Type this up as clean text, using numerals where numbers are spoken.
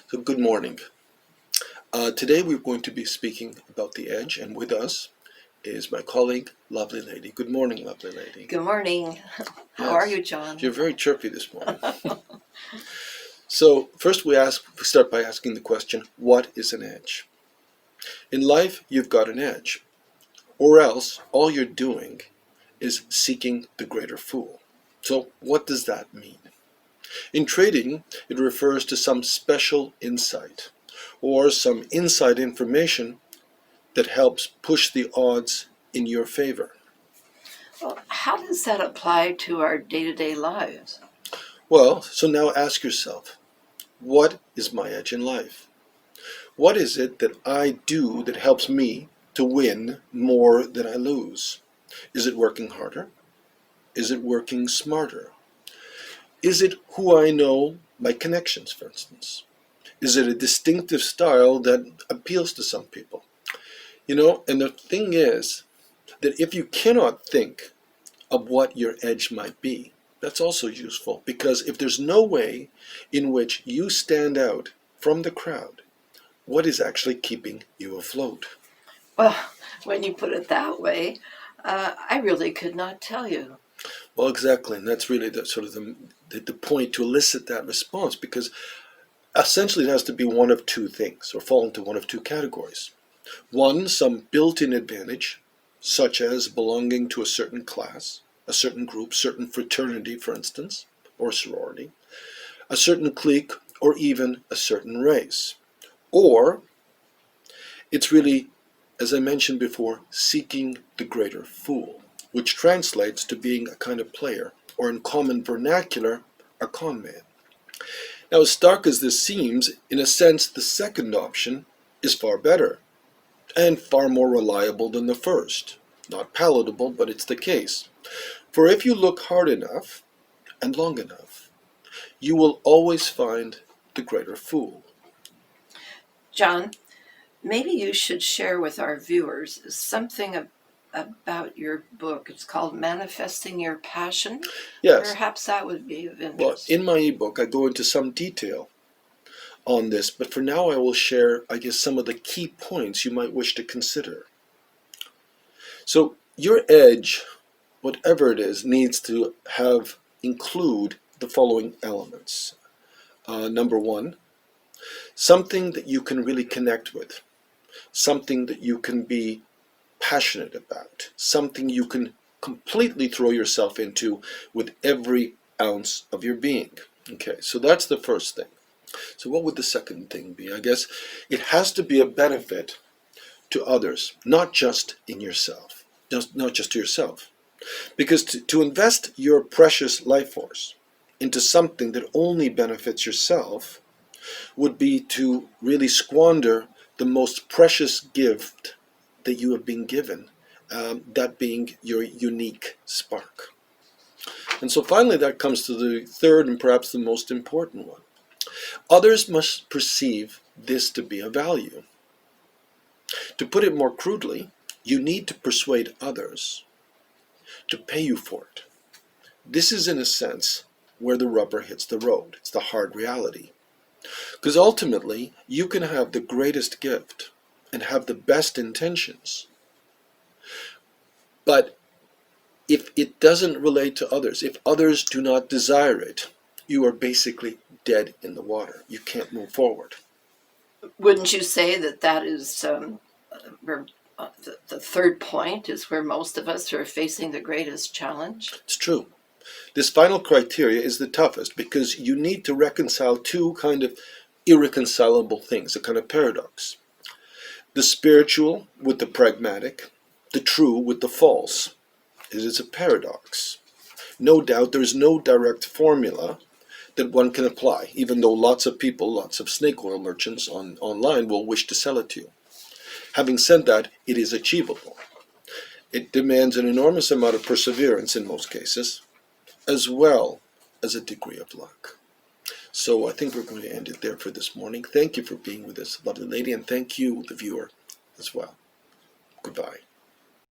So good morning. Today we're going to be speaking about the edge, and with us is my colleague, Lovely Lady. Good morning, Lovely Lady. Good morning. How are you, John? You're very chirpy this morning. So first we start by asking the question, what is an edge? In life, you've got an edge, or else all you're doing is seeking the greater fool. So what does that mean? In trading, it refers to some special insight or some inside information that helps push the odds in your favor. Well, how does that apply to our day-to-day lives? Well, so now ask yourself, what is my edge in life? What is it that I do that helps me to win more than I lose? Is it working harder? Is it working smarter? Is it who I know, my connections, for instance? Is it a distinctive style that appeals to some people? And the thing is that if you cannot think of what your edge might be, that's also useful, because if there's no way in which you stand out from the crowd, what is actually keeping you afloat? Well, when you put it that way, I really could not tell you. Well, exactly, and that's really the point to elicit that response, because essentially it has to be one of two things, or fall into one of two categories. One, some built-in advantage, such as belonging to a certain class, a certain group, certain fraternity, for instance, or sorority, a certain clique, or even a certain race. Or it's really, as I mentioned before, seeking the greater fool, which translates to being a kind of player, or in common vernacular, a con man. Now, as stark as this seems, in a sense, the second option is far better and far more reliable than the first. Not palatable, but it's the case. For if you look hard enough and long enough, you will always find the greater fool. John, maybe you should share with our viewers something about your book. It's called Manifesting Your Passion. Yes. Perhaps that would be of Well, interest. in my ebook, I go into some detail on this, but for now I will share, some of the key points you might wish to consider. So your edge, whatever it is, needs to include the following elements. Number one, something that you can really connect with, something that you can be passionate about, something you can completely throw yourself into with every ounce of your being. Okay, so that's the first thing. So what would the second thing be? I guess it has to be a benefit to others, not just in yourself, not just to yourself. Because to invest your precious life force into something that only benefits yourself would be to really squander the most precious gift that you have been given, that being your unique spark. And so finally that comes to the third and perhaps the most important one. Others must perceive this to be a value. To put it more crudely, you need to persuade others to pay you for it. This is, in a sense, where the rubber hits the road. It's the hard reality. Because ultimately, you can have the greatest gift and have the best intentions. But if it doesn't relate to others, if others do not desire it, you are basically dead in the water. You can't move forward. Wouldn't you say that is where the third point is where most of us are facing the greatest challenge? It's true. This final criteria is the toughest because you need to reconcile two kind of irreconcilable things, a kind of paradox. The spiritual with the pragmatic, the true with the false. It is a paradox. No doubt there is no direct formula that one can apply, even though lots of people, lots of snake oil merchants online will wish to sell it to you. Having said that, it is achievable. It demands an enormous amount of perseverance in most cases, as well as a degree of luck. So I think we're going to end it there for this morning. Thank you for being with us, lovely lady, and thank you, the viewer, as well. Goodbye.